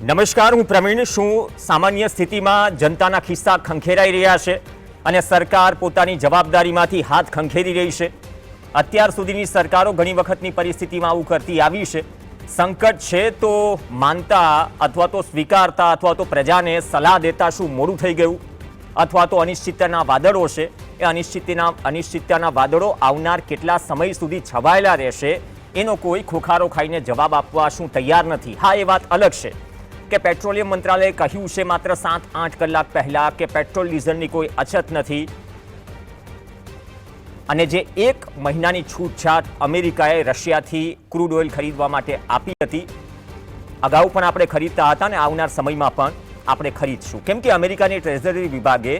નમસ્કાર, હું પ્રવીણ. શું સામાન્ય સ્થિતિમાં જનતાના ખિસ્સા ખંખેરાઈ રહ્યા છે અને સરકાર પોતાની જવાબદારીમાંથી હાથ ખંખેરી રહી છે? અત્યાર સુધીની સરકારો ઘણી વખતની પરિસ્થિતિમાં આવું કરતી આવી છે. સંકટ છે તો માનતા અથવા તો સ્વીકારતા અથવા તો પ્રજાને સલાહ દેતા શું મોડું થઈ ગયું? અથવા તો અનિશ્ચિતતાના વાદળો છે, એ અનિશ્ચિતતાના વાદળો આવનાર કેટલા સમય સુધી છવાયેલા રહેશે એનો કોઈ ખોખારો ખાઈને જવાબ આપવા શું તૈયાર નથી? હા, એ વાત અલગ છે કે પેટ્રોલિયમ મંત્રાલયે કહ્યું છે માત્ર 7-8 કલાક પહેલા કે પેટ્રોલ ડીઝલની કોઈ અછત નથી, અને જે 1 મહિનાની છૂટછાટ અમેરિકાએ રશિયાથી ક્રૂડ ઓઇલ ખરીદવા માટે આપી હતી. અગાઉ પણ આપણે ખરીદતા હતા અને આવનાર સમયમાં પણ આપણે ખરીદશું, કેમ કે અમેરિકાની ટ્રેઝરી વિભાગે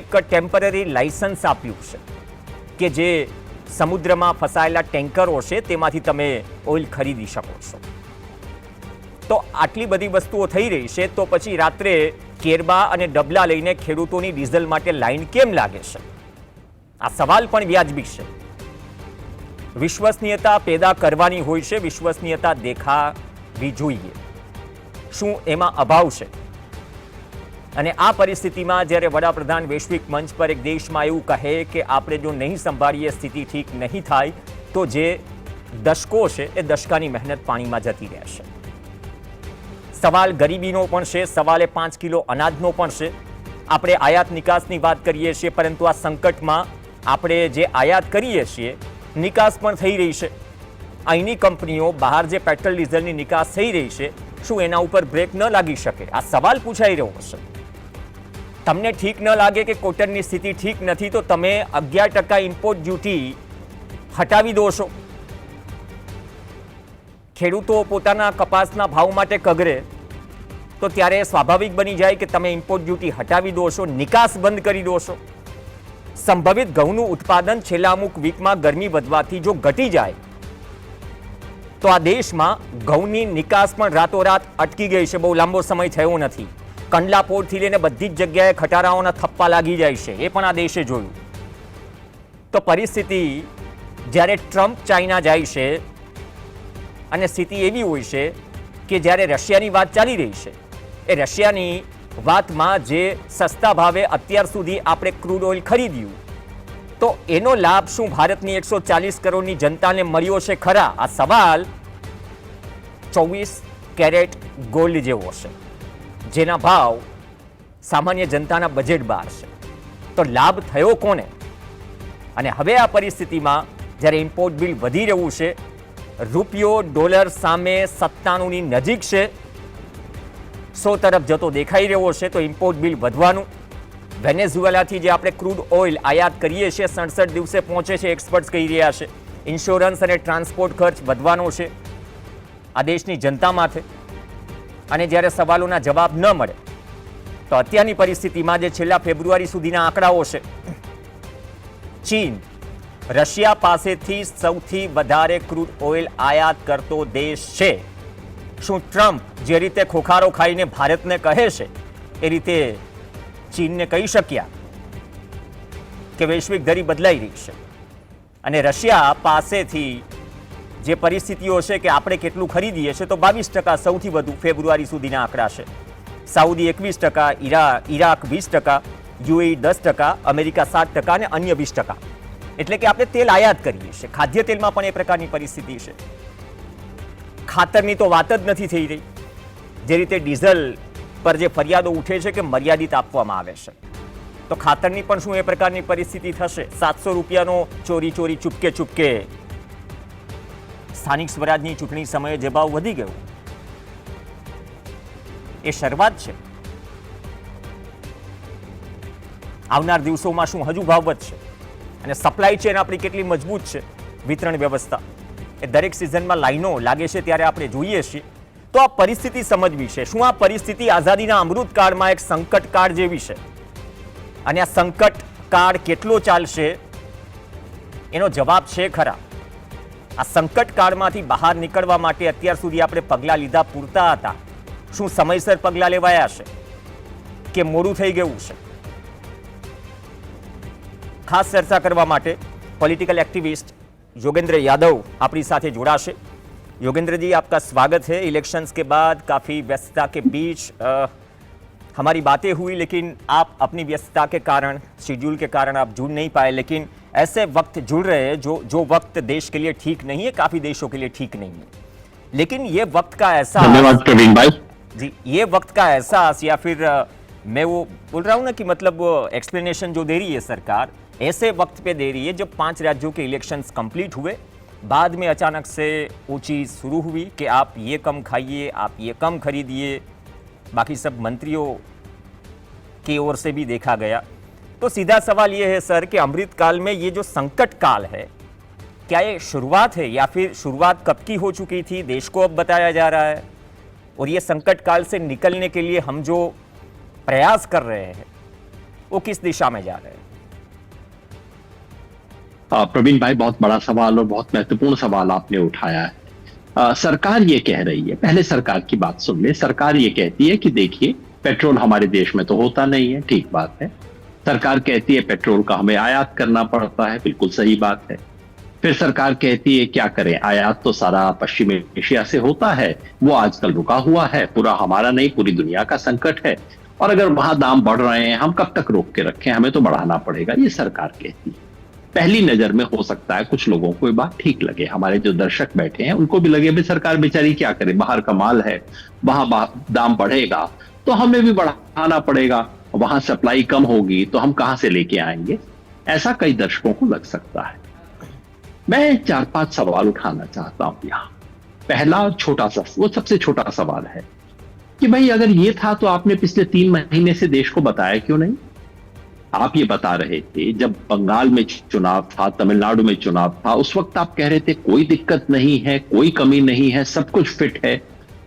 એક ટેમ્પરરી લાયસન્સ આપ્યું છે કે જે સમુદ્રમાં ફસાયેલા ટેન્કરો છે તેમાંથી તમે ઓઇલ ખરીદી શકો છો. તો આટલી બધી વસ્તુઓ થઈ રહી છે, તો પછી રાત્રે કેરબા અને ડબલા લઈને ખેડૂતોની ડીઝલ માટે લાઈન કેમ લાગે છે? આ સવાલ પણ વ્યાજબી છે. વિશ્વસનીયતા પેદા કરવાની હોય છે, વિશ્વસનીયતા દેખાવી જોઈએ. શું એમાં અભાવ છે? અને આ પરિસ્થિતિમાં જ્યારે વડાપ્રધાન વૈશ્વિક મંચ પર એક દેશમાં એવું કહે કે આપણે જો નહીં સંભાળીએ, સ્થિતિ ઠીક નહીં થાય તો જે દશકો છે એ દશકાની મહેનત પાણીમાં જતી રહેશે. સવાલ ગરીબીનો પણ છે, સવાલે 5 કિલો અનાજનો પણ છે. આપણે આયાત નિકાસની વાત કરીએ છીએ, પરંતુ આ સંકટમાં આપણે જે આયાત કરીએ છીએ નિકાસ પણ થઈ રહી છે. અહીંની કંપનીઓ બહાર જે પેટ્રોલ ડીઝલની નિકાસ થઈ રહી છે, શું એના ઉપર બ્રેક ન લાગી શકે? આ સવાલ પૂછાઈ રહ્યો છે. તમને ઠીક ન લાગે કે કોટનની સ્થિતિ ઠીક નથી તો તમે 11% ઇમ્પોર્ટ ડ્યુટી હટાવી દો છો. ખેડૂતો પોતાના કપાસના ભાવ માટે કગરે તો ત્યારે સ્વાભાવિક બની જાય કે તમે ઇમ્પોર્ટ ડ્યુટી હટાવી દો છો, નિકાસ બંધ કરી દો છો. સંભવિત ઘઉંનું ઉત્પાદન છેલ્લા અમુક વીકમાં ગરમી વધવાથી જો ઘટી જાય તો આ દેશમાં ઘઉંની નિકાસ પણ રાતોરાત અટકી ગઈ છે. બહુ લાંબો સમય થયો નથી. કંડલા પોર્ટથી લઈને બધી જ જગ્યાએ ખટારાઓના થપ્પા લાગી જાય છે, એ પણ આ દેશે જોયું. તો પરિસ્થિતિ જ્યારે ટ્રમ્પ ચાઇના જાય છે અને સ્થિતિ એવી હોય છે કે જ્યારે રશિયાની વાત ચાલી રહી છે, એ રશિયાની વાતમાં જે સસ્તા ભાવે અત્યાર સુધી આપણે ક્રૂડ ઓઇલ ખરીદ્યું, તો એનો લાભ શું ભારતની 140 કરોડની જનતાને મળ્યો છે ખરા? આ સવાલ 24 કેરેટ ગોલ્ડ જેવો છે, જેના ભાવ સામાન્ય જનતાના બજેટ બહાર છે. તો લાભ થયો કોને? અને હવે આ પરિસ્થિતિમાં જ્યારે ઇમ્પોર્ટ બિલ વધી રહ્યું છે, રૂપિયો ડોલર સામે 97ની નજીક છે, 100 તરફ જતો દેખાઈ રહ્યો છે, તો ઇમ્પોર્ટ બિલ વધવાનું. વેનેઝુએલાથી જે આપણે ક્રૂડ ઓઇલ આયાત કરીએ છીએ 67 દિવસે પહોંચે છે, એક્સપર્ટ્સ કહી રહ્યા છે. ઇન્સ્યોરન્સ અને ટ્રાન્સપોર્ટ ખર્ચ વધવાનો છે આ દેશની જનતા માથે. અને જ્યારે સવાલોના જવાબ ન મળે તો અત્યારની પરિસ્થિતિમાં જે છેલ્લા ફેબ્રુઆરી સુધીના આંકડાઓ છે, ચીન રશિયા પાસેથી સૌથી વધારે ક્રૂડ ઓઇલ આયાત કરતો દેશ છે. શું ટ્રમ્પ જે રીતે ખોખારો ખાઈને ભારતને કહે છે એ રીતે ચીનને કહી શક્યા કે વૈશ્વિક ધરી બદલાઈ રહી છે અને રશિયા પાસેથી જે પરિસ્થિતિઓ છે કે આપણે કેટલું ખરીદીએ છીએ, તો 22% સૌથી વધુ ફેબ્રુઆરી સુધીના આંકડા છે. સાઉદી 21%, ઈરાક 20%, યુએઈ 10%, અમેરિકા 7% અને અન્ય 20%. એટલે કે આપણે તેલ આયાત કરીએ છીએ. ખાદ્ય તેલમાં પણ એ પ્રકારની પરિસ્થિતિ છે. ખાતરની તો વાત જ નથી થઈ રહી. જે રીતે ડીઝલ પર જે ફરિયાદો ઉઠે છે કે મર્યાદિત આપવામાં આવે છે, તો ખાતરની પણ શું એ પ્રકારની પરિસ્થિતિ થશે? 700 રૂપિયાનો ચોરી ચૂપકે સ્થાનિક સ્વરાજની ચૂંટણી સમયે જે ભાવ વધી ગયો, એ શરૂઆત છે. આવનાર દિવસોમાં શું હજુ ભાવ વધશે? અને સપ્લાય ચેન આપણી કેટલી મજબૂત છે, વિતરણ વ્યવસ્થા, એ દરેક સિઝનમાં લાઈનો લાગે છે ત્યારે આપણે જોઈએ છીએ. તો આ પરિસ્થિતિ સમજવી છે. શું આ પરિસ્થિતિ આઝાદીના અમૃતકાળમાં એક સંકટ કાળ જેવી છે? અને આ સંકટ કાળ કેટલો ચાલશે એનો જવાબ છે ખરા? આ સંકટ કાળમાંથી બહાર નીકળવા માટે અત્યાર સુધી આપણે પગલાં લીધા પૂરતા હતા? શું સમયસર પગલાં લેવાયા છે કે મોડું થઈ ગયું છે? ખાસ ચર્ચા કરવા માટે પોલિટિકલ એક્ટિવિસ્ટ યોગેન્દ્ર યાદવ આપણી સાથે જોડાશે. योगेंद्र जी, आपका स्वागत है। इलेक्शंस के बाद काफ़ी व्यस्तता के बीच हमारी बातें हुई, लेकिन आप अपनी व्यस्तता के कारण, शेड्यूल के कारण आप जुड़ नहीं पाए। लेकिन ऐसे वक्त जुड़ रहे हैं जो वक्त देश के लिए ठीक नहीं है, काफ़ी देशों के लिए ठीक नहीं है। लेकिन ये वक्त का एहसास, धन्यवाद प्रवीण भाई जी, ये वक्त का एहसास, या फिर मैं वो बोल रहा हूँ ना कि मतलब एक्सप्लेनेशन जो दे रही है सरकार, ऐसे वक्त पे दे रही है जब 5 राज्यों के इलेक्शंस कंप्लीट हुए, बाद में अचानक से वो चीज़ शुरू हुई कि आप ये कम खाइए, आप ये कम खरीदिए, बाकी सब मंत्रियों की ओर से भी देखा गया। तो सीधा सवाल ये है सर कि अमृत काल में ये जो संकट काल है, क्या ये शुरुआत है या फिर शुरुआत कब की हो चुकी थी, देश को अब बताया जा रहा है? और ये संकट काल से निकलने के लिए हम जो प्रयास कर रहे हैं वो किस दिशा में जा रहे हैं? प्रवीण भाई, बहुत बड़ा सवाल और बहुत महत्वपूर्ण सवाल आपने उठाया है। सरकार ये कह रही है, पहले सरकार की बात सुन ले। सरकार ये कहती है कि देखिए, पेट्रोल हमारे देश में तो होता नहीं है, ठीक बात है। सरकार कहती है पेट्रोल का हमें आयात करना पड़ता है, बिल्कुल सही बात है। फिर सरकार कहती है क्या करें, आयात तो सारा पश्चिमी एशिया से होता है, वो आजकल रुका हुआ है, पूरा हमारा नहीं पूरी दुनिया का संकट है, और अगर वहां दाम बढ़ रहे हैं हम कब तक रोक के रखें, हमें तो बढ़ाना पड़ेगा, ये सरकार कहती है। पहली नजर में हो सकता है कुछ लोगों को ये बात ठीक लगे, हमारे जो दर्शक बैठे हैं उनको भी लगे भी सरकार बेचारी क्या करे, बाहर का माल है, वहां दाम बढ़ेगा तो हमें भी बढ़ाना पड़ेगा, वहां सप्लाई कम होगी तो हम कहां से लेके आएंगे, ऐसा कई दर्शकों को लग सकता है। मैं 4-5 सवाल उठाना चाहता हूं यहां। पहला छोटा सा, वो सबसे छोटा सवाल है कि भाई अगर ये था तो आपने पिछले 3 महीने से देश को बताया क्यों नहीं? आप ये बता रहे थे जब बंगाल में चुनाव था, तमिलनाडु में चुनाव था, उस वक्त आप कह रहे थे कोई दिक्कत नहीं है, कोई कमी नहीं है, सब कुछ फिट है।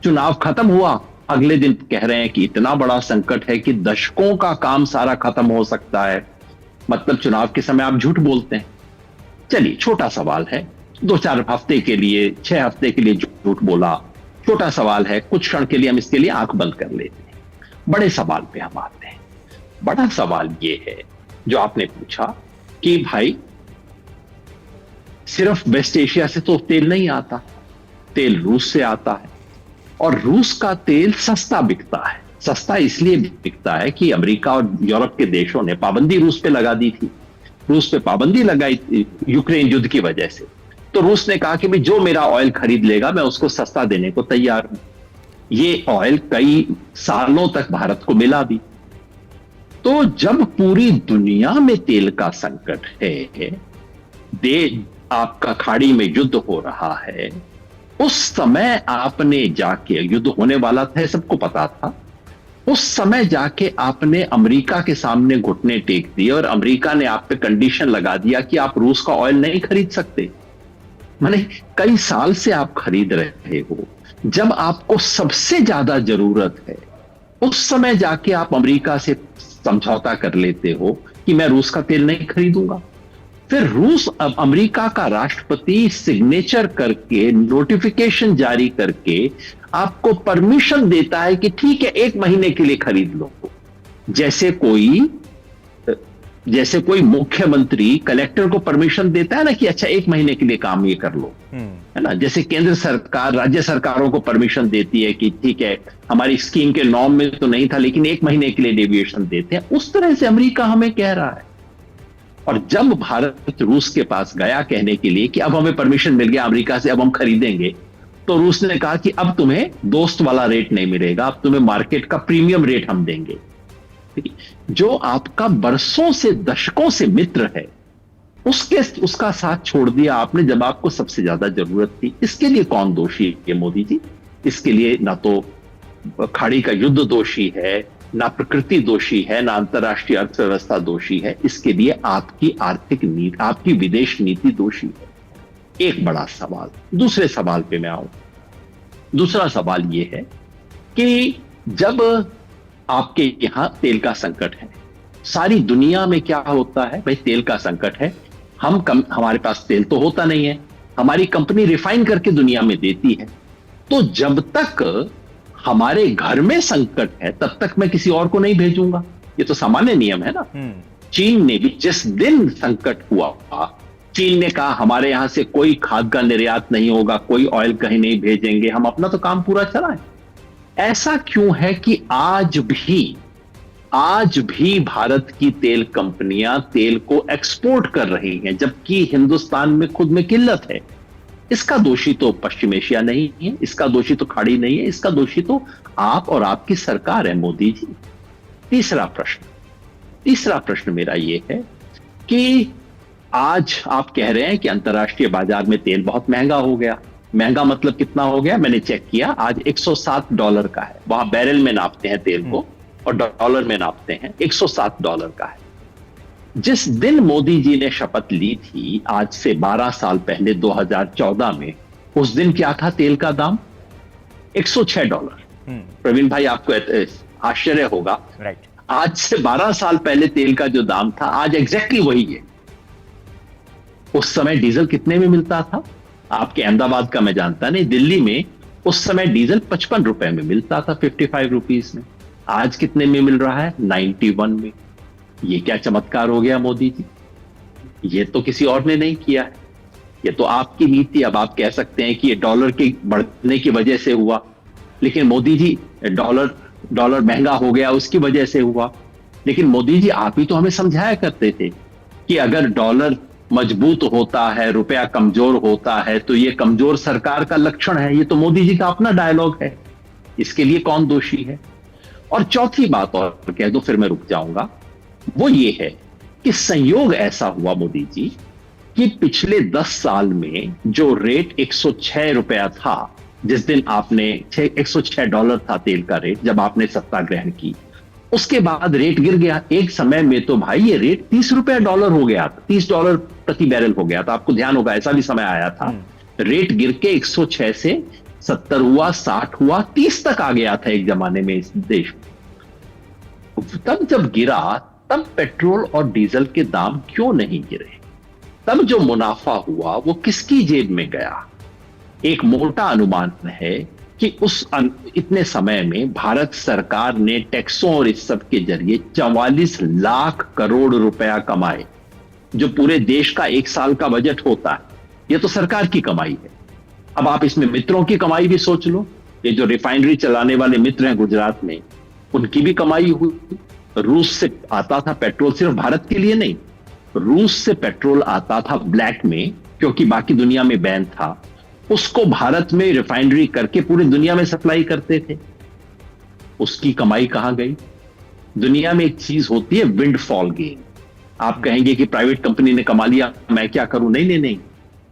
चुनाव खत्म हुआ, अगले दिन कह रहे हैं कि इतना बड़ा संकट है कि दशकों का काम सारा खत्म हो सकता है। मतलब चुनाव के समय आप झूठ बोलते हैं। चलिए, छोटा सवाल है, 2-4 हफ्ते के लिए, 6 हफ्ते के लिए झूठ बोला, छोटा सवाल है, कुछ क्षण के लिए हम इसके लिए आंख बंद कर लेते हैं। बड़े सवाल पे हम आते हैं। बड़ा सवाल ये है जो आपने पूछा कि भाई सिर्फ वेस्ट एशिया से तो तेल नहीं आता, तेल रूस से आता है, और रूस का तेल सस्ता बिकता है। सस्ता इसलिए बिकता है कि अमेरिका और यूरोप के देशों ने पाबंदी रूस पे लगा दी थी, रूस पे पाबंदी लगाई यूक्रेन युद्ध की वजह से। तो रूस ने कहा कि भाई जो मेरा ऑयल खरीद लेगा मैं उसको सस्ता देने को तैयार हूं। ये ऑयल कई सालों तक भारत को मिला भी। तो जब पूरी दुनिया में तेल का संकट है, आपका खाड़ी में युद्ध हो रहा है, उस समय आपने जाके, युद्ध होने वाला था सबको पता था, उस समय जाके आपने अमेरिका के सामने घुटने टेक दिए और अमेरिका ने आप पे कंडीशन लगा दिया कि आप रूस का ऑयल नहीं खरीद सकते। माने कई साल से आप खरीद रहे हो, जब आपको सबसे ज्यादा जरूरत है उस समय जाके आप अमेरिका से समझौता कर लेते हो कि मैं रूस का तेल नहीं खरीदूंगा। फिर रूस, अब अमेरिका का राष्ट्रपति सिग्नेचर करके, नोटिफिकेशन जारी करके आपको परमिशन देता है कि ठीक है 1 महीने के लिए खरीद लो। जैसे कोई मुख्यमंत्री कलेक्टर को परमिशन देता है ना कि अच्छा 1 महीने के लिए काम ये कर लो, है ना। जैसे केंद्र सरकार राज्य सरकारों को परमिशन देती है कि ठीक है हमारी स्कीम के नॉर्म में तो नहीं था लेकिन 1 महीने के लिए डेविएशन देते हैं, उस तरह से अमेरिका हमें कह रहा है। और जब भारत रूस के पास गया कहने के लिए कि अब हमें परमिशन मिल गया अमेरिका से, अब हम खरीदेंगे, तो रूस ने कहा कि अब तुम्हें दोस्त वाला रेट नहीं मिलेगा, अब तुम्हें मार्केट का प्रीमियम रेट हम देंगे। जो आपका बरसों से, दशकों से मित्र है, उसका साथ छोड़ दिया आपने जब आपको सबसे ज्यादा जरूरत थी। इसके लिए कौन दोषी है मोदी जी? इसके लिए ना तो खाड़ी का युद्ध दोषी है, ना प्रकृति दोषी है, ना अंतरराष्ट्रीय अर्थव्यवस्था दोषी है। इसके लिए आपकी आर्थिक नीति, आपकी विदेश नीति दोषी है। एक बड़ा सवाल। दूसरे सवाल पे मैं आऊं। दूसरा सवाल यह है कि जब आपके यहां तेल का संकट है, सारी दुनिया में क्या होता है भाई, तेल का संकट है, हमारे पास तेल तो होता नहीं है, हमारी कंपनी रिफाइन करके दुनिया में देती है। तो जब तक हमारे घर में संकट है तब तक मैं किसी और को नहीं भेजूंगा, ये तो सामान्य नियम है ना। चीन ने भी जिस दिन संकट हुआ, चीन ने कहा हमारे यहां से कोई खाद का निर्यात नहीं होगा, कोई ऑयल कहीं नहीं भेजेंगे, हम अपना तो काम पूरा चलाएं। ऐसा क्यों है कि आज भी भारत की तेल कंपनियां तेल को एक्सपोर्ट कर रही हैं, जबकि हिंदुस्तान में खुद में किल्लत है? इसका दोषी तो पश्चिम एशिया नहीं है, इसका दोषी तो खाड़ी नहीं है, इसका दोषी तो आप और आपकी सरकार है मोदी जी। तीसरा प्रश्न मेरा यह है कि आज आप कह रहे हैं कि अंतर्राष्ट्रीय बाजार में तेल बहुत महंगा हो गया। महंगा मतलब कितना हो गया? मैंने चेक किया, आज $107 का है। वहां बैरल में नापते हैं तेल को और डॉलर में नापते हैं। $107 का है। जिस दिन मोदी जी ने शपथ ली थी, आज से 12 साल पहले 2014 में, उस दिन क्या था तेल का दाम? $106। प्रवीण भाई, आपको आश्चर्य होगा, राइट, आज से 12 साल पहले तेल का जो दाम था आज एग्जैक्टली वही है। उस समय डीजल कितने में मिलता था? आपके अहमदाबाद का मैं जानता नहीं, दिल्ली में उस समय डीजल 55 रुपए में मिलता था, 55 रुपीज में। आज कितने में मिल रहा है? 91 में। ये क्या चमत्कार हो गया मोदी जी? ये तो किसी और ने नहीं किया है, ये तो आपकी नीति। अब आप कह सकते हैं कि ये डॉलर के बढ़ने की वजह से हुआ, लेकिन मोदी जी डॉलर महंगा हो गया उसकी वजह से हुआ। लेकिन मोदी जी, आप ही तो हमें समझाया करते थे कि अगर डॉलर मजबूत होता है, रुपया कमजोर होता है, तो ये कमजोर सरकार का लक्षण है। ये तो मोदी जी का अपना डायलॉग है, इसके लिए कौन दोषी है? और चौथी बात और कह दो, फिर मैं रुक जाऊंगा, वो ये है कि संयोग ऐसा हुआ मोदी जी कि पिछले 10 साल में जो रेट 106 रुपया था, जिस दिन आपने $106 था तेल का रेट, जब आपने सत्ता ग्रहण की, उसके बाद रेट गिर गया। एक समय में तो भाई ये रेट $30 हो गया था, $30 प्रति बैरल हो गया था। आपको ध्यान होगा, ऐसा भी समय आया था। रेट गिर के 106 से 70 हुआ, 60 हुआ, 30 तक आ गया था एक जमाने में इस देश में। तब जब गिरा, तब पेट्रोल और डीजल के दाम क्यों नहीं गिरे? तब जो मुनाफा हुआ वो किसकी जेब में गया? एक मोटा अनुमान है कि इतने समय में भारत सरकार ने टैक्सों और इस सब के जरिए 44 लाख करोड़ रुपया कमाए, जो पूरे देश का एक साल का बजट होता है। यह तो सरकार की कमाई है। अब आप इसमें मित्रों की कमाई भी सोच लो। ये जो रिफाइनरी चलाने वाले मित्र हैं गुजरात में, उनकी भी कमाई हुई। रूस से आता था पेट्रोल, सिर्फ भारत के लिए नहीं, रूस से पेट्रोल आता था ब्लैक में, क्योंकि बाकी दुनिया में बैन था। उसको भारत में रिफाइनरी करके पूरी दुनिया में सप्लाई करते थे। उसकी कमाई कहां गई? दुनिया में एक चीज होती है विंडफॉल गेन। आप कहेंगे कि प्राइवेट कंपनी ने कमा लिया, मैं क्या करूं? नहीं नहीं नहीं,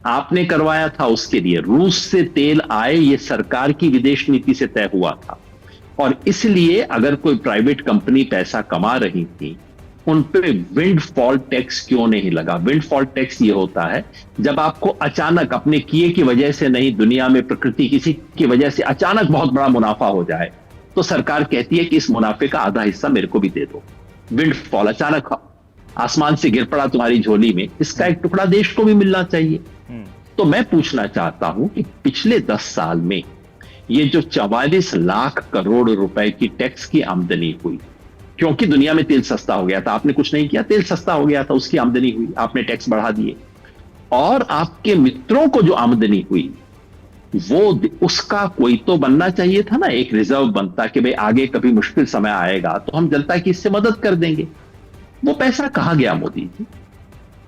आपने करवाया था उसके लिए। रूस से तेल आए, ये सरकार की विदेश नीति से तय हुआ था। और इसलिए अगर कोई प्राइवेट कंपनी पैसा कमा रही थी, उन पे विंडफॉल टैक्स क्यों नहीं लगा? विंडफॉल टैक्स ये होता है जब आपको अचानक अपने किए की वजह से नहीं, दुनिया में प्रकृति किसी की वजह से अचानक बहुत बड़ा मुनाफा हो जाए, तो सरकार कहती है कि इस मुनाफे का आधा हिस्सा मेरे को भी दे दो। विंडफॉल अचानक आसमान से गिर पड़ा तुम्हारी झोली में, इसका एक टुकड़ा देश को भी मिलना चाहिए। तो मैं पूछना चाहता हूं कि पिछले 10 साल में ये जो 44 लाख करोड़ रुपए की टैक्स की आमदनी हुई, क्योंकि दुनिया में तेल सस्ता हो गया था, आपने कुछ नहीं किया, तेल सस्ता हो गया था, उसकी आमदनी हुई, आपने टैक्स बढ़ा दिए। और आपके मित्रों को जो आमदनी हुई, वो उसका कोई तो बनना चाहिए था ना, एक रिजर्व बनता कि भाई आगे कभी मुश्किल समय आएगा तो हम जनता की इससे मदद कर देंगे। वो पैसा कहां गया मोदी जी?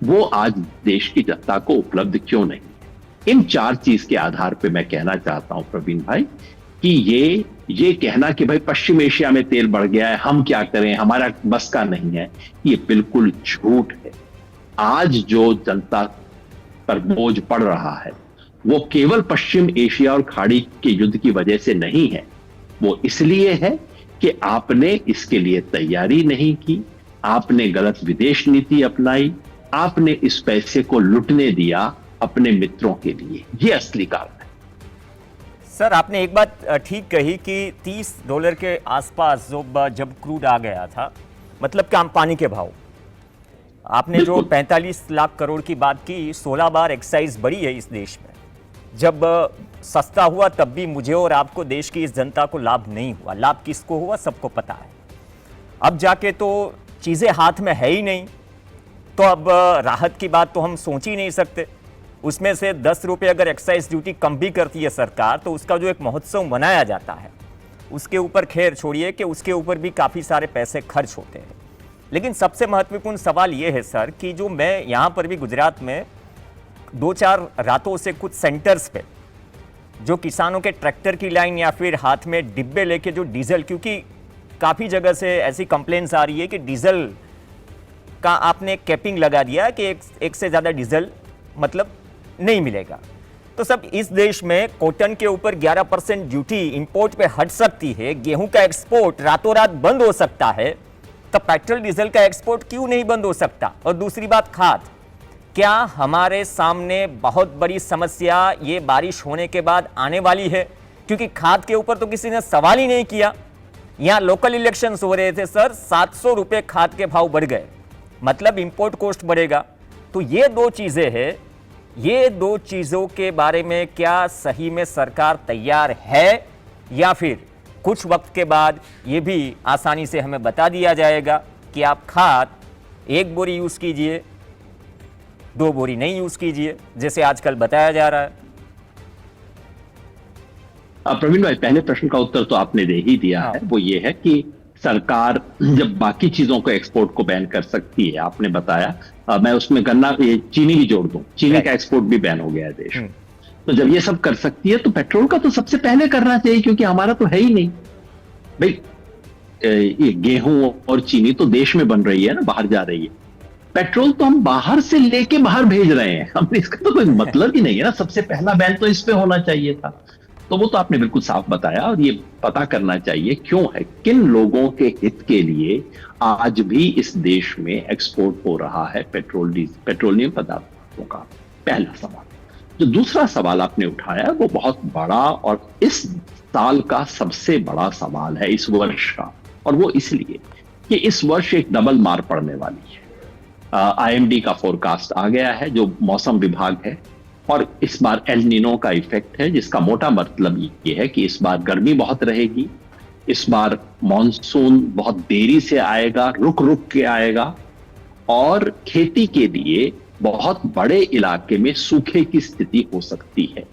वो आज देश की जनता को उपलब्ध क्यों नहीं? इन 4 चीज के आधार पे मैं कहना चाहता हूं प्रवीण भाई कि ये कहना कि भाई पश्चिम एशिया में तेल बढ़ गया है, हम क्या करें, हमारा बस का नहीं है, ये बिल्कुल झूठ है। आज जो जनता पर बोझ पड़ रहा है वो केवल पश्चिम एशिया और खाड़ी के युद्ध की वजह से नहीं है, वो इसलिए है कि आपने इसके लिए तैयारी नहीं की, आपने गलत विदेश नीति अपनाई, आपने इस पैसे को लुटने दिया अपने मित्रों के लिए। ये असली कारण है। सर, आपने एक बात ठीक कही कि $30 के आसपास जब क्रूड आ गया था, मतलब कि पानी के भाव, आपने जो 45 लाख करोड़ की बात की, 16 बार एक्साइज बढ़ी है इस देश में। जब सस्ता हुआ तब भी मुझे और आपको, देश की इस जनता को लाभ नहीं हुआ। लाभ किसको हुआ सबको पता है। अब जाके तो चीज़ें हाथ में है ही नहीं, तो अब राहत की बात तो हम सोच ही नहीं सकते। उसमें से 10 रुपये अगर एक्साइज ड्यूटी कम भी करती है सरकार, तो उसका जो एक महोत्सव मनाया जाता है उसके ऊपर खैर छोड़िए कि उसके ऊपर भी काफ़ी सारे पैसे खर्च होते हैं। लेकिन सबसे महत्वपूर्ण सवाल ये है सर कि जो मैं यहाँ पर भी गुजरात में 2-4 रातों से कुछ सेंटर्स पे जो किसानों के ट्रैक्टर की लाइन या फिर हाथ में डिब्बे लेके जो डीजल, क्योंकि काफ़ी जगह से ऐसी कंप्लेंट्स आ रही है कि डीजल का आपने कैपिंग लगा दिया कि एक से ज़्यादा डीजल मतलब नहीं मिलेगा। तो सब इस देश में कॉटन के ऊपर 11% ड्यूटी इंपोर्ट पे हट सकती है, गेहूं का एक्सपोर्ट रातों रात बंद हो सकता है, तो पेट्रोल डीजल का एक्सपोर्ट क्यों नहीं बंद हो सकता? और दूसरी बात, खाद, क्या हमारे सामने बहुत बड़ी समस्या ये बारिश होने के बाद आने वाली है? क्योंकि खाद के ऊपर तो किसी ने सवाल ही नहीं किया। यहाँ लोकल इलेक्शंस हो रहे थे सर, 700 रुपये खाद के भाव बढ़ गए, मतलब इंपोर्ट कॉस्ट बढ़ेगा। तो ये दो चीजें हैं, ये दो चीजों के बारे में क्या सही में सरकार तैयार है, या फिर कुछ वक्त के बाद ये भी आसानी से हमें बता दिया जाएगा कि आप खाद 1 बोरी यूज कीजिए, 2 बोरी नहीं यूज कीजिए, जैसे आजकल बताया जा रहा है? प्रवीण भाई, पहले प्रश्न का उत्तर तो आपने दे ही दिया है। वो ये है कि सरकार जब बाकी चीजों को एक्सपोर्ट को बैन कर सकती है, आपने बताया, मैं उसमें गन्ना चीनी भी जोड़ दूं, चीनी का एक्सपोर्ट भी बैन हो गया है देश। तो जब ये सब कर सकती है तो पेट्रोल का तो सबसे पहले करना चाहिए, क्योंकि हमारा तो है ही नहीं भाई। ये गेहूं और चीनी तो देश में बन रही है ना, बाहर जा रही है। पेट्रोल तो हम बाहर से लेके बाहर भेज रहे हैं, हम इसका तो कोई मतलब ही नहीं है ना। सबसे पहला बैन तो इस पे होना चाहिए था। तो वो तो आपने बिल्कुल साफ बताया, और ये पता करना चाहिए क्यों है, किन लोगों के हित के लिए आज भी इस देश में एक्सपोर्ट हो रहा है पेट्रोलियम पदार्थों का। पहला सवाल। जो दूसरा सवाल आपने उठाया वो बहुत बड़ा और इस साल का सबसे बड़ा सवाल है, इस वर्ष का। और वो इसलिए कि इस वर्ष एक डबल मार पड़ने वाली है। IMD का फोरकास्ट आ गया है, जो मौसम विभाग है, और इस बार एल नीनो का इफेक्ट है, जिसका मोटा मतलब ये है कि इस बार गर्मी बहुत रहेगी, इस बार मॉनसून बहुत देरी से आएगा, रुक रुक के आएगा, और खेती के लिए बहुत बड़े इलाके में सूखे की स्थिति हो सकती है।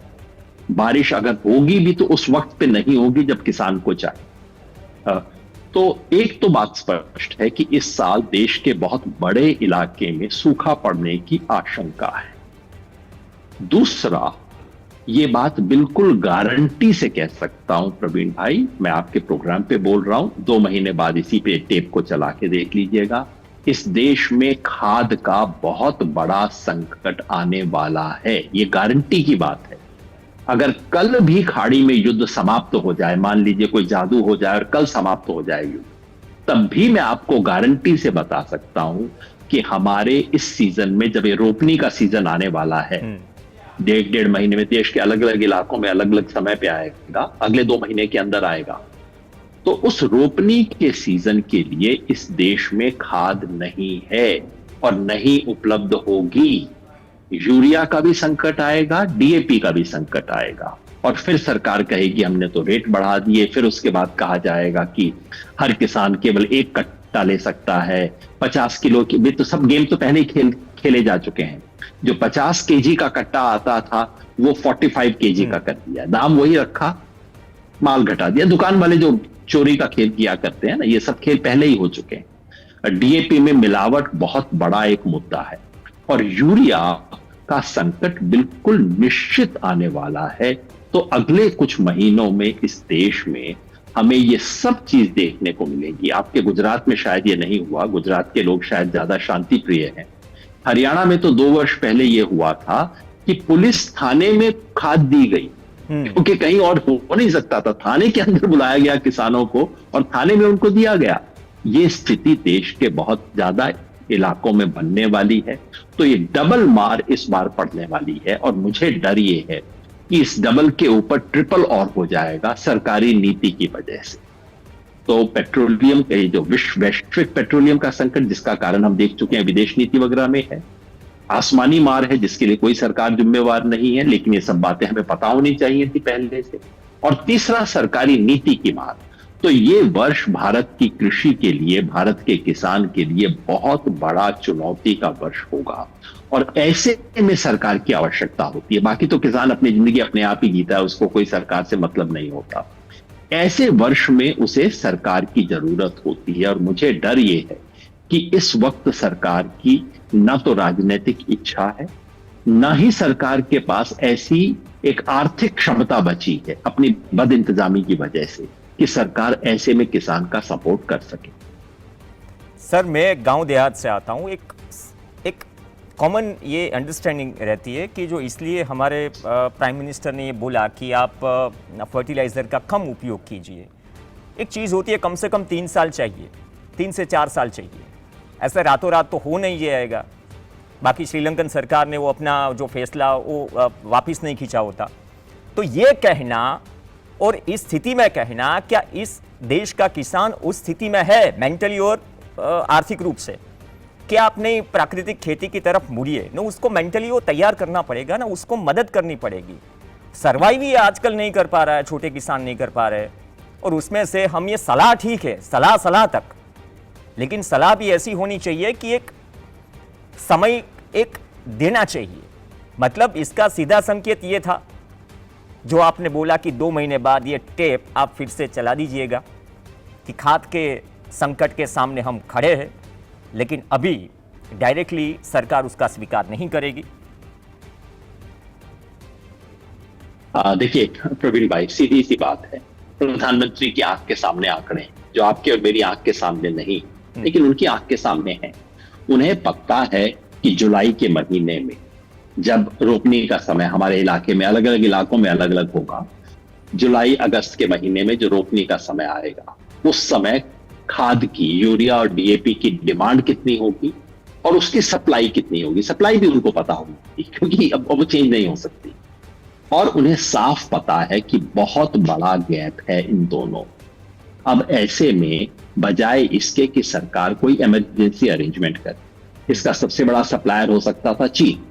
बारिश अगर होगी भी तो उस वक्त पे नहीं होगी जब किसान को चाहिए। तो एक तो बात स्पष्ट है कि इस साल देश के बहुत बड़े इलाके में सूखा पड़ने की आशंका है। दूसरा, ये बात बिल्कुल गारंटी से कह सकता हूं प्रवीण भाई, मैं आपके प्रोग्राम पे बोल रहा हूं, 2 महीने बाद इसी पे टेप को चला के देख लीजिएगा, इस देश में खाद का बहुत बड़ा संकट आने वाला है। ये गारंटी की बात है। अगर कल भी खाड़ी में युद्ध समाप्त हो जाए, मान लीजिए कोई जादू हो जाए और कल समाप्त हो जाए युद्ध, तब भी मैं आपको गारंटी से बता सकता हूं कि हमारे इस सीजन में, जब ये रोपनी का सीजन आने वाला है, 1.5 महीने में, देश के अलग अलग इलाकों में अलग अलग समय पे आएगा, अगले 2 महीने के अंदर आएगा, तो उस रोपनी के सीजन के लिए इस देश में खाद नहीं है और नहीं उपलब्ध होगी। यूरिया का भी संकट आएगा, DAP का भी संकट आएगा, और फिर सरकार कहेगी हमने तो रेट बढ़ा दिए। फिर उसके बाद कहा जाएगा कि हर किसान केवल 1 कट्टा ले सकता है, 50 किलो की भी, तो सब गेम तो पहले ही खेले जा चुके हैं। जो 50 kg का कट्टा आता था वो 45 kg का कर दिया, दाम वही रखा, माल घटा दिया। दुकान वाले जो चोरी का खेल किया करते हैं ना, ये सब खेल पहले ही हो चुके हैं। DAP में मिलावट बहुत बड़ा एक मुद्दा है, और यूरिया का संकट बिल्कुल निश्चित आने वाला है। तो अगले कुछ महीनों में इस देश में हमें ये सब चीज देखने को मिलेगी। आपके गुजरात में शायद ये नहीं हुआ, गुजरात के लोग शायद ज्यादा शांति प्रिय हैं। हरियाणा में तो 2 वर्ष पहले ये हुआ था कि पुलिस थाने में खाद दी गई, क्योंकि कहीं और हो नहीं सकता था। थाने के अंदर बुलाया गया किसानों को और थाने में उनको दिया गया। ये स्थिति देश के बहुत ज्यादा इलाकों में बनने वाली है। तो ये डबल मार इस बार पड़ने वाली है, और मुझे डर ये है कि इस डबल के ऊपर ट्रिपल और हो जाएगा सरकारी नीति की वजह से। तो पेट्रोलियम, जो वैश्विक पेट्रोलियम का संकट, जिसका कारण हम देख चुके हैं विदेश नीति वगैरह में है, आसमानी मार है जिसके लिए कोई सरकार जिम्मेवार नहीं है, लेकिन ये सब बातें हमें पता होनी चाहिए थी पहले से। और तीसरा, सरकारी नीति की मार। तो ये वर्ष भारत की कृषि के लिए, भारत के किसान के लिए बहुत बड़ा चुनौती का वर्ष होगा। और ऐसे में सरकार की आवश्यकता होती है। बाकी तो किसान अपनी जिंदगी अपने आप ही जीता है, उसको कोई सरकार से मतलब नहीं होता। ऐसे वर्ष में उसे सरकार की जरूरत होती है। और मुझे डर ये है कि इस वक्त सरकार की न तो राजनीतिक इच्छा है, न ही सरकार के पास ऐसी एक आर्थिक क्षमता बची है अपनी बद इंतजामी की वजह से कि सरकार ऐसे में किसान का सपोर्ट कर सके। सर, मैं गांव देहात से आता हूं। एक कॉमन ये अंडरस्टैंडिंग रहती है कि जो इसलिए हमारे प्राइम मिनिस्टर ने ये बोला कि आप फर्टिलाइज़र का कम उपयोग कीजिए। एक चीज़ होती है, कम से कम 3 साल चाहिए, 3 से 4 साल चाहिए। ऐसा रातों रात तो हो नहीं जाएगा। बाकी श्रीलंकन सरकार ने वो अपना जो फैसला वो वापस नहीं खींचा होता। तो ये कहना और इस स्थिति में कहना, क्या इस देश का किसान उस स्थिति में है मेंटली और आर्थिक रूप से कि आप नहीं प्राकृतिक खेती की तरफ मुड़िए? ना, उसको मेंटली वो तैयार करना पड़ेगा, ना उसको मदद करनी पड़ेगी। सर्वाइव ही आजकल नहीं कर पा रहा है, छोटे किसान नहीं कर पा रहे। और उसमें से हम ये सलाह, ठीक है, सलाह तक, लेकिन सलाह भी ऐसी होनी चाहिए कि एक समय एक देना चाहिए। मतलब इसका सीधा संकेत ये था जो आपने बोला कि 2 महीने बाद ये टेप आप फिर से चला दीजिएगा कि खाद के संकट के सामने हम खड़े हैं, लेकिन अभी डायरेक्टली सरकार उसका स्वीकार नहीं करेगी। देखिए प्रवीण भाई, सीधी सी बात है, प्रधानमंत्री की आंख के सामने आंकड़े जो आपके और मेरी आंख के सामने नहीं, लेकिन उनकी आंख के सामने है। उन्हें पता है कि जुलाई के महीने में जब रोपनी का समय हमारे इलाके में, अलग अलग इलाकों में अलग अलग होगा, जुलाई अगस्त के महीने में जो रोपनी का समय आएगा, उस समय खाद की, यूरिया और डीएपी की डिमांड कितनी होगी और उसकी सप्लाई कितनी होगी। सप्लाई भी उनको पता होगी क्योंकि अब वो चेंज नहीं हो सकती। और उन्हें साफ पता है कि बहुत बड़ा गैप है इन दोनों। अब ऐसे में बजाय इसके कि सरकार कोई इमरजेंसी अरेंजमेंट करे, इसका सबसे बड़ा सप्लायर हो सकता था चीन।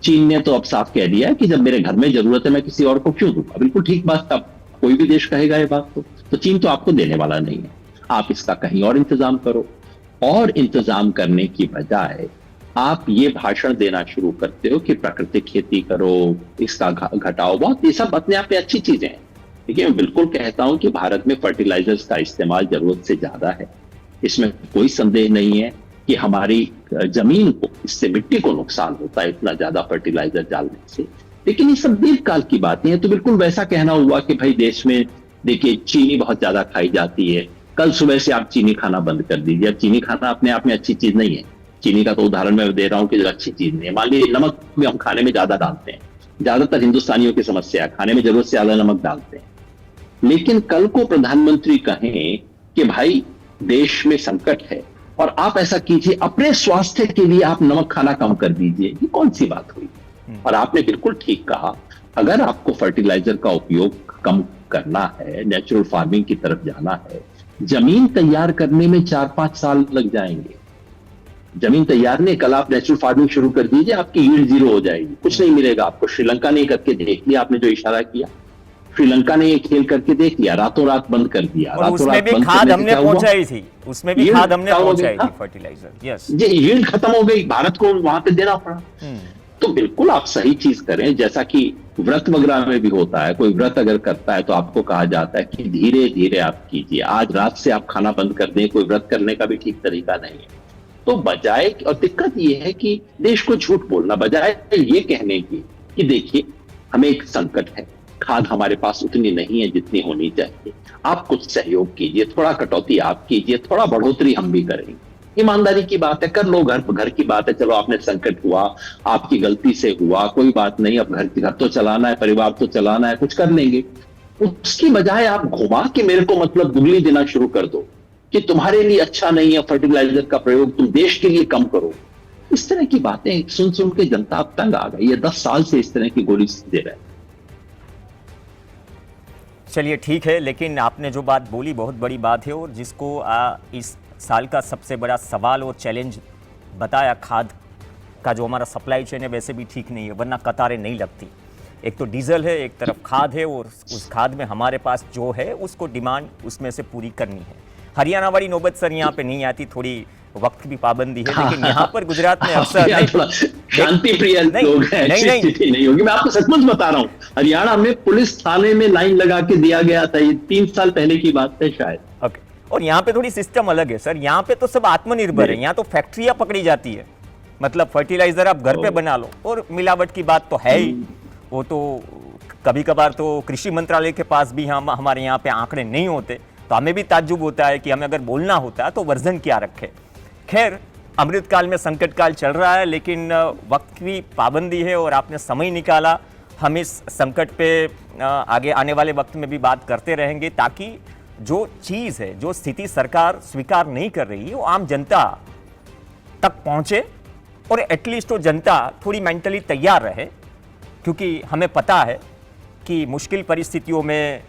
चीन ने तो अब साफ कह दिया कि जब मेरे घर में जरूरत है मैं किसी और को क्यों दूंगा। बिल्कुल ठीक बात, तब कोई भी देश कहेगा ये बात तो चीन तो आपको देने वाला नहीं है, आप इसका कहीं और इंतजाम करो। और इंतजाम करने की बजाय आप ये भाषण देना शुरू करते हो कि प्राकृतिक खेती करो, इसका घटाओ बहुत, ये सब अपने आप में अच्छी चीजें हैं। देखिए, मैं बिल्कुल कहता हूं कि भारत में फर्टिलाइजर्स का इस्तेमाल जरूरत से ज्यादा है, इसमें कोई संदेह नहीं है कि हमारी जमीन को, इससे मिट्टी को नुकसान होता है इतना ज्यादा फर्टिलाइजर डालने से। लेकिन ये सब दीर्घकाल की बातें हैं। तो बिल्कुल वैसा कहना हुआ कि भाई देश में देखिए चीनी बहुत ज्यादा खाई जाती है, कल सुबह से आप चीनी खाना बंद कर दीजिए। अब चीनी खाना अपने आप में अच्छी चीज नहीं है। चीनी का तो उदाहरण मैं दे रहा हूं कि जो अच्छी चीज नहीं है। मान लीजिए नमक में हम खाने में ज्यादा डालते हैं, ज्यादातर हिंदुस्तानियों की समस्या है, खाने में जरूरत से ज्यादा नमक डालते हैं। लेकिन कल को प्रधानमंत्री कहें कि भाई देश में संकट है और आप ऐसा कीजिए, अपने स्वास्थ्य के लिए आप नमक खाना कम कर दीजिए, ये कौन सी बात हुई? और आपने बिल्कुल ठीक कहा, अगर आपको फर्टिलाइजर का उपयोग कम करना है, नेचुरल फार्मिंग की तरफ जाना है, जमीन तैयार करने में 4-5 साल लग जाएंगे। जमीन तैयार नहीं, कल आप नेचुरल फार्मिंग शुरू कर दीजिए, आपकी यील्ड 0 हो जाएगी, कुछ नहीं मिलेगा आपको। श्रीलंका ने करके देख लिया, आपने जो इशारा किया, श्रीलंका ने ये खेल करके देख लिया, रातों रात बंद कर दिया। और उसमें भी खाद हमने पहुंचाई थी, उसमें भी खाद हमने पहुंचाई थी, फर्टिलाइजर। यस, ये यील्ड खत्म हो गई, भारत को वहां पे देना पड़ा। तो बिल्कुल आप सही चीज करें, जैसा कि व्रत वगैरह में भी होता है। कोई व्रत अगर करता है तो आपको कहा जाता है कि धीरे धीरे आप कीजिए। आज रात से आप खाना बंद कर दें, कोई व्रत करने का भी ठीक तरीका नहीं है। तो बजाय, और दिक्कत ये है कि देश को झूठ बोलना, बजाय ये कहने की कि देखिए हमें एक संकट है, खाद हमारे पास उतनी नहीं है जितनी होनी चाहिए, आप कुछ सहयोग कीजिए, थोड़ा कटौती आप कीजिए, थोड़ा बढ़ोतरी हम भी करेंगे। ईमानदारी की बात है, कर लो। घर की बात है, चलो आपने संकट हुआ, आपकी गलती से हुआ, कोई बात नहीं, अब घर तो चलाना है, परिवार तो चलाना है, कुछ कर लेंगे। उसकी बजाय आप घुमा के मेरे को मतलब दुगली देना शुरू कर दो कि तुम्हारे लिए अच्छा नहीं है फर्टिलाइजर का प्रयोग, तुम देश के लिए कम करो। इस तरह की बातें सुन सुन के जनता अब तंग आ गई है। 10 साल से इस तरह की गोली दे रहे हैं। चलिए ठीक है, लेकिन आपने जो बात बोली बहुत बड़ी बात है, और जिसको इस साल का सबसे बड़ा सवाल और चैलेंज बताया, खाद का जो हमारा सप्लाई चेन है वैसे भी ठीक नहीं है, वरना कतारें नहीं लगती। एक तो डीजल है, एक तरफ खाद है, और उस खाद में हमारे पास जो है उसको डिमांड उसमें से पूरी करनी है। हरियाणा वाली नौबत सर यहाँ पे नहीं आती, थोड़ी वक्त की पाबंदी है, लेकिन यहाँ पर गुजरात में अक्सर शांति प्रिय लोग हैं, ऐसी स्थिति नहीं होगी। मैं आपको सचमुच बता रहा हूँ, हरियाणा में पुलिस थाने में लाइन लगा के दिया गया था, ये 3 साल पहले की बात है शायद। ओके, और यहाँ पे थोड़ी सिस्टम अलग है सर, यहाँ पे तो सब आत्मनिर्भर है, यहाँ तो फैक्ट्रियां पकड़ी जाती है, मतलब फर्टिलाइजर आप घर पे बना लो, और मिलावट की बात तो है ही। वो तो कभी कभार तो कृषि मंत्रालय के पास भी हमारे यहाँ पे आंकड़े नहीं होते, तो हमें भी ताज्जुब होता है कि हमें अगर बोलना होता है तो वर्जन क्या रखे। खैर, अमृतकाल में संकट काल चल रहा है, लेकिन वक्त की पाबंदी है और आपने समय निकाला। हम इस संकट पे आगे आने वाले वक्त में भी बात करते रहेंगे, ताकि जो चीज़ है, जो स्थिति सरकार स्वीकार नहीं कर रही है, वो आम जनता तक पहुंचे, और एटलीस्ट वो जनता थोड़ी मेंटली तैयार रहे, क्योंकि हमें पता है कि मुश्किल परिस्थितियों में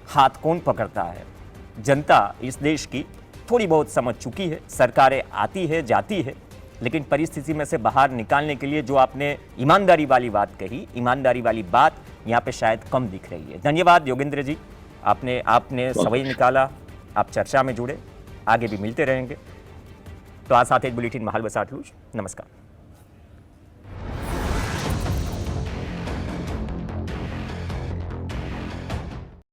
हाथ कौन पकड़ता है। जनता इस देश की थोड़ी बहुत समझ चुकी है, सरकारें आती है जाती है, लेकिन परिस्थिति में से बाहर निकालने के लिए जो आपने ईमानदारी वाली बात कही, ईमानदारी वाली बात यहाँ पे शायद कम दिख रही है। धन्यवाद योगेंद्र जी, आपने समय निकाला, आप चर्चा में जुड़े, आगे भी मिलते रहेंगे। तो आज साथ एक बुलेटिन महाल बस आटलू। नमस्कार।